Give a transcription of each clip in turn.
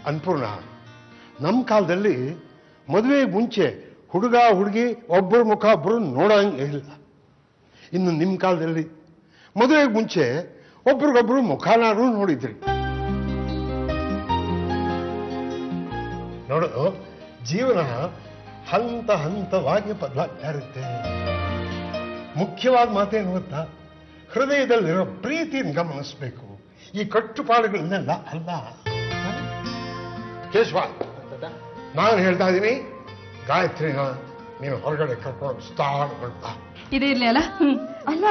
ಅನ್ಪೂರ್ಣ, ನಮ್ಮ ಕಾಲದಲ್ಲಿ ಮದುವೆಗೆ ಮುಂಚೆ ಹುಡುಗ ಹುಡುಗಿ ಒಬ್ಬರ ಮುಖ ಒಬ್ಬರು ನೋಡೋಂಗೆ ಇಲ್ಲ. ಇನ್ನು ನಿಮ್ಮ ಕಾಲದಲ್ಲಿ ಮದುವೆಗೆ ಮುಂಚೆ ಒಬ್ರಿಗೊಬ್ರು ಮುಖನಾರು ನೋಡಿದ್ರಿ. ನೋಡು, ಜೀವನ ಹಂತ ಹಂತವಾಗಿ ಬದಲಾಗ್ತಾ ಇರುತ್ತೆ. ಮುಖ್ಯವಾದ ಮಾತೇನು ಗೊತ್ತಾ? ಹೃದಯದಲ್ಲಿರೋ ಪ್ರೀತಿಯನ್ನು ಗಮನಿಸಬೇಕು, ಈ ಕಟ್ಟುಪಾಡುಗಳನ್ನೆಲ್ಲ ಅಲ್ಲ. ಕೇಶವ, ನಾನು ಹೇಳ್ತಾ ಇದ್ದೀನಿ, ಗಾಯತ್ರಿನ ನೀನು ಹೊರಗಡೆ ಕರ್ಕೊಂಡು ಸ್ಟಾರ್ಟ್ ಮಾಡ್ತಾ ಇದೆ ಇರ್ಲಿ ಅಲ್ಲ. ಅಲ್ಲ,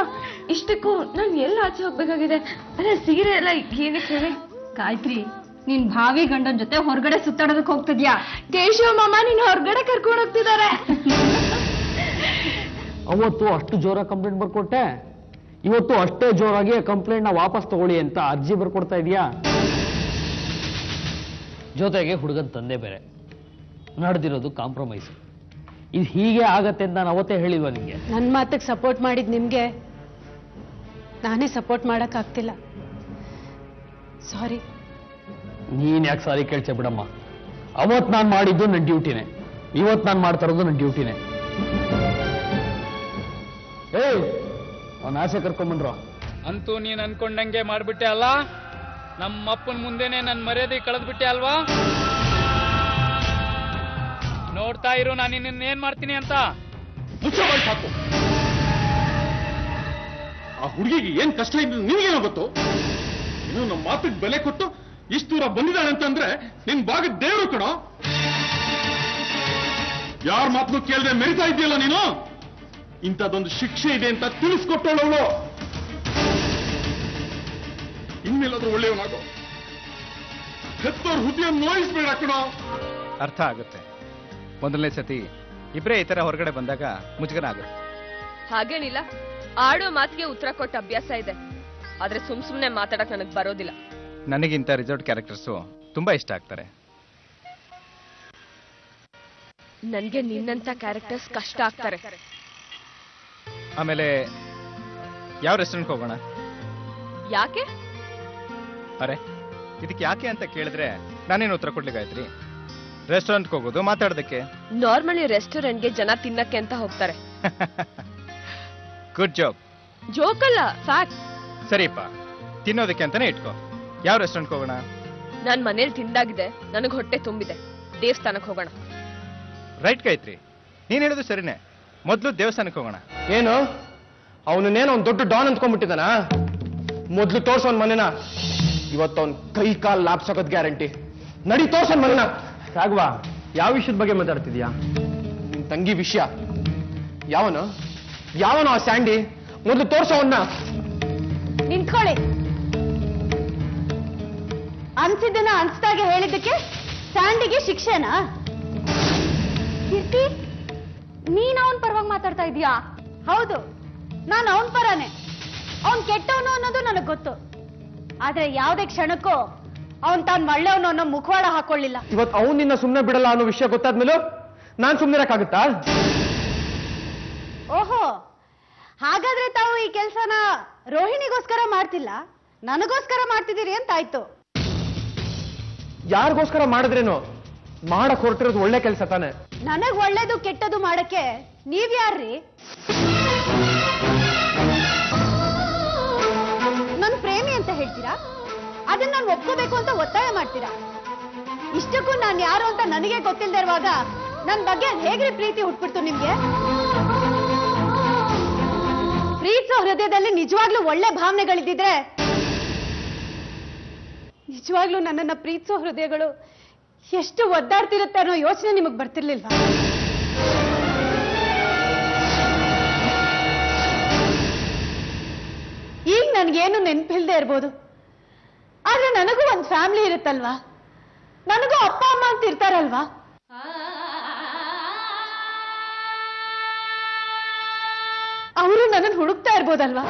ಇಷ್ಟಕ್ಕೂ ನಾನು ಎಲ್ಲ ಆಚೆ ಹೋಗ್ಬೇಕಾಗಿದೆ. ಅಲ್ಲ, ಸೀರೆ ಎಲ್ಲ ಏನಕ್ಕೆ ಹೇಳಿ? ಗಾಯತ್ರಿ, ನೀನ್ ಭಾವಿ ಗಂಡನ ಜೊತೆ ಹೊರಗಡೆ ಸುತ್ತಾಡೋದಕ್ಕೆ ಹೋಗ್ತಿದ್ಯಾ? ಕೇಶವ ಮಾಮ ನೀನ್ ಹೊರಗಡೆ ಕರ್ಕೊಂಡು ಹೋಗ್ತಿದ್ದಾರೆ. ಅವತ್ತು ಅಷ್ಟು ಜೋರಾಗಿ ಕಂಪ್ಲೇಂಟ್ ಬರ್ಕೊಟ್ಟೆ, ಇವತ್ತು ಅಷ್ಟೇ ಜೋರಾಗಿ ಕಂಪ್ಲೇಂಟ್ ನ ವಾಪಸ್ ತಗೊಳ್ಳಿ ಅಂತ ಅರ್ಜಿ ಬರ್ಕೊಡ್ತಾ ಇದೀಯಾ? ಜೊತೆಗೆ ಹುಡುಗನ ತಂದೆ ಬೇರೆ. ನಡೆದಿರೋದು ಕಾಂಪ್ರಮೈಸ್. ಇದು ಹೀಗೆ ಆಗತ್ತೆ ಅಂತ ನಾನು ಅವತ್ತೇ ಹೇಳಿಲ್ವ ನಿಮ್ಗೆ? ನನ್ನ ಮಾತಿಗೆ ಸಪೋರ್ಟ್ ಮಾಡಿದ್ ನಿಮ್ಗೆ ನಾನೇ ಸಪೋರ್ಟ್ ಮಾಡಕ್ ಆಗ್ತಿಲ್ಲ. ಸಾರಿ. ನೀನ್ ಯಾಕೆ ಸಾರಿ ಕೇಳ್ಚೆ ಬಿಡಮ್ಮ. ಅವತ್ ನಾನು ಮಾಡಿದ್ದು ನನ್ನ ಡ್ಯೂಟಿನೇ, ಇವತ್ತು ನಾನು ಮಾಡ್ತಾ ಇರೋದು ನನ್ನ ಡ್ಯೂಟಿನೇ. ಏಯ್, ಅವನ ಆಸೆ ಕರ್ಕೊಂಬಂದ್ರು. ಅಂತೂ ನೀನ್ ಅನ್ಕೊಂಡಂಗೆ ಮಾಡ್ಬಿಟ್ಟೆ ಅಲ್ಲ? ನಮ್ಮ ಅಪ್ಪನ ಮುಂದೆನೆ ನನ್ ಮರ್ಯಾದೆ ಕಳೆದ್ಬಿಟ್ಟೆ ಅಲ್ವಾ? ನೋಡ್ತಾ ಇರು, ನಾನು ನಿನ್ನೇನ್ ಮಾಡ್ತೀನಿ ಅಂತ. ಮುಚ್ಚಬಾಯ್ ಸಾಕು. ಆ ಹುಡುಗಿಗೆ ಏನ್ ಕಷ್ಟ ಇದ್ದು ನಿನಗೇನೋ ಗೊತ್ತು? ಇನ್ನು ನಮ್ಮ ಮಾತಿಗೆ ಬೆಲೆ ಕೊಟ್ಟು ಇಷ್ಟು ದೂರ ಬಂದಿದ್ದಾಳೆ ಅಂತಂದ್ರೆ ನಿನ್ ಭಾಗದ ದೇವರು ಕಣೋ. ಯಾರ ಮಾತನ್ನು ಕೇಳದೆ ಮೆರಿತಾ ಇದೆಯಲ್ಲ ನೀನು. ಇಂಥದ್ದೊಂದು ಶಿಕ್ಷೆ ಇದೆ ಅಂತ ತಿಳಿಸ್ಕೊಟ್ಟವಳು. ಇನ್ಮೇಲಾದ್ರೂ ಒಳ್ಳೆಯವನಾಗೋ. ಹೆತ್ತೋರ್ ಹೃದಯ ನೋಯಿಸ್ಬೇಡ ಕಣೋ. ಅರ್ಥ ಆಗುತ್ತೆ. ಮೊದಲನೇ ಸತಿ ಇಬ್ಬರೇ ಈ ತರ ಹೊರಗಡೆ ಬಂದಾಗ ಮುಜುಗರ ಆಗುತ್ತೆ. ಹಾಗೇನಿಲ್ಲ, ಆಡೋ ಮಾತಿಗೆ ಉತ್ತರ ಕೊಟ್ಟ ಅಭ್ಯಾಸ ಇದೆ. ಆದ್ರೆ ಸುಮ್ನೆ ಮಾತಾಡಕ್ ನನಗ್ ಬರೋದಿಲ್ಲ. ನನಗಿಂತ ರಿಸರ್ವ್ಡ್ ಕ್ಯಾರೆಕ್ಟರ್ಸು ತುಂಬಾ ಇಷ್ಟ ಆಗ್ತಾರೆ. ನನ್ಗೆ ನಿನ್ನಂತ ಕ್ಯಾರೆಕ್ಟರ್ಸ್ ಕಷ್ಟ ಆಗ್ತಾರೆ. ಆಮೇಲೆ ಯಾವ ರೆಸ್ಟೋರೆಂಟ್ಗೆ ಹೋಗೋಣ? ಯಾಕೆ? ಅರೆ, ಇದಕ್ಕೆ ಯಾಕೆ ಅಂತ ಕೇಳಿದ್ರೆ ನಾನೇನು ಉತ್ತರ ಕೊಡ್ಲಿಕ್ಕಾಯ್ತ್ರಿ? ರೆಸ್ಟೋರೆಂಟ್ಗೆ ಹೋಗೋದು ಮಾತಾಡೋದಕ್ಕೆ. ನಾರ್ಮಲಿ ರೆಸ್ಟೋರೆಂಟ್ಗೆ ಜನ ತಿನ್ನಕ್ಕೆ ಅಂತ ಹೋಗ್ತಾರೆ. Good joke. ಜೋಕ್ ಅಲ್ಲ, ಫ್ಯಾಕ್ಟ್. ಸರಿಪ್ಪ, ತಿನ್ನೋದಕ್ಕೆ ಅಂತಾನೆ ಇಟ್ಕೋ. ಯಾವ ರೆಸ್ಟೋರೆಂಟ್ಗೆ ಹೋಗೋಣ? ನಾನ್ ಮನೇಲಿ ತಿಂದಾಗಿದೆ, ನನಗ್ ಹೊಟ್ಟೆ ತುಂಬಿದೆ. ದೇವಸ್ಥಾನಕ್ಕೆ ಹೋಗೋಣ. ರೈಟ್ ಗಾಯತ್ರಿ, ನೀನ್ ಹೇಳೋದು ಸರಿನೇ. ಮೊದಲು ದೇವಸ್ಥಾನಕ್ಕೆ ಹೋಗೋಣ. ಏನು ಅವನನ್ನೇನೋ ಅವ್ನು ದೊಡ್ಡ ಡಾನ್ ಅಂದ್ಕೊಂಡ್ಬಿಟ್ಟಿದಾನ? ಮೊದ್ಲು ತೋರ್ಸೋನ್ ಮನೆನ. ಇವತ್ತವನ್ ಕೈ ಕಾಲ್ ಲಾಪ್ಸೋದ್ ಗ್ಯಾರಂಟಿ. ನಡಿ ತೋರ್ಸೋನ್ ಮನೆನ. ರಾಘವ, ಯಾವ ವಿಷಯದ ಬಗ್ಗೆ ಮಾತಾಡ್ತಿದ್ಯಾ? ನಿನ್ ತಂಗಿ ವಿಷಯ. ಯಾವನೋ ಆ ಸ್ಯಾಂಡಿ? ಮೊದ್ಲು ತೋರ್ಸೋವನ್ನ. ನಿಂತ್ಕೊಳ್ಳಿ. ಅನ್ಸಿದ್ದನ್ನ ಅನ್ಸ್ದಾಗೆ ಹೇಳಿದ್ದಕ್ಕೆ ಸ್ಯಾಂಡಿಗೆ ಶಿಕ್ಷೆನಾ? ಕೀರ್ತಿ, ನೀನ್ ಅವನ್ ಪರವಾಗಿ ಮಾತಾಡ್ತಾ ಇದೀಯಾ? ಹೌದು, ನಾನು ಅವನ್ ಪರನೇ. ಅವನ್ ಕೆಟ್ಟವನು ಅನ್ನೋದು ನನಗ್ ಗೊತ್ತು. ಆದ್ರೆ ಯಾವ್ದೇ ಕ್ಷಣಕ್ಕೂ ಅವನ್ ತಾನ್ ಒಳ್ಳೆಯವನು ಅನ್ನೋ ಮುಖವಾಡ ಹಾಕೊಳ್ಳಿಲ್ಲ. ಇವತ್ತು ಅವನ್ ನಿನ್ನ ಸುಮ್ನೆ ಬಿಡಲ್ಲ ಅನ್ನೋ ವಿಷಯ ಗೊತ್ತಾದ್ಮೇಲೂ ನಾನ್ ಸುಮ್ನಿರಕ್ಕಾಗುತ್ತಾ? ಓಹೋ, ಹಾಗಾದ್ರೆ ತಾವು ಈ ಕೆಲ್ಸನ ರೋಹಿಣಿಗೋಸ್ಕರ ಮಾಡ್ತಿಲ್ಲ, ನನಗೋಸ್ಕರ ಮಾಡ್ತಿದ್ದೀರಿ ಅಂತ ಆಯ್ತು. ಯಾರಿಗೋಸ್ಕರ ಮಾಡಿದ್ರೇನು? ಮಾಡಕ್ ಹೊರಟಿರೋದು ಒಳ್ಳೆ ಕೆಲಸ ತಾನೆ. ನನಗ್ ಒಳ್ಳೇದು ಕೆಟ್ಟದು ಮಾಡಕ್ಕೆ ನೀವ್ಯಾರ್ರಿ? ನನ್ ಪ್ರೇಮಿ ಅಂತ ಹೇಳ್ತೀರಾ, ಅದನ್ನ ನಾನು ಒಪ್ಕೋಬೇಕು ಅಂತ ಒತ್ತಾಯ ಮಾಡ್ತೀರಾ. ಇಷ್ಟಕ್ಕೂ ನಾನು ಯಾರು ಅಂತ ನನಗೆ ಗೊತ್ತಿಲ್ಲದೆ ಇರುವಾಗ ನನ್ ಬಗ್ಗೆ ಹೇಗ್ರಿ ಪ್ರೀತಿ ಹುಟ್ಬಿಡ್ತು ನಿಮ್ಗೆ? ಪ್ರೀತಿಸೋ ಹೃದಯದಲ್ಲಿ ನಿಜವಾಗ್ಲೂ ಒಳ್ಳೆ ಭಾವನೆಗಳಿದ್ದಿದ್ರೆ ನಿಜವಾಗ್ಲೂ ನನ್ನನ್ನ ಪ್ರೀತಿಸೋ ಹೃದಯಗಳು ಎಷ್ಟು ಒದ್ದಾಡ್ತಿರುತ್ತೆ ಅನ್ನೋ ಯೋಚನೆ ನಿಮಗ್ ಬರ್ತಿರ್ಲಿಲ್ವಾ? ಈಗ ನನ್ಗೇನು ನೆನಪಿಲ್ದೆ ಇರ್ಬೋದು, ಆದ್ರೆ ನನಗೂ ಒಂದ್ ಫ್ಯಾಮಿಲಿ ಇರುತ್ತಲ್ವಾ, ನನಗೂ ಅಪ್ಪ ಅಮ್ಮ ಅಂತ ಇರ್ತಾರಲ್ವಾ. ಅವರು ನನ್ನನ್ನು ಹುಡುಕ್ತಾ ಇರ್ಬೋದಲ್ವಾ.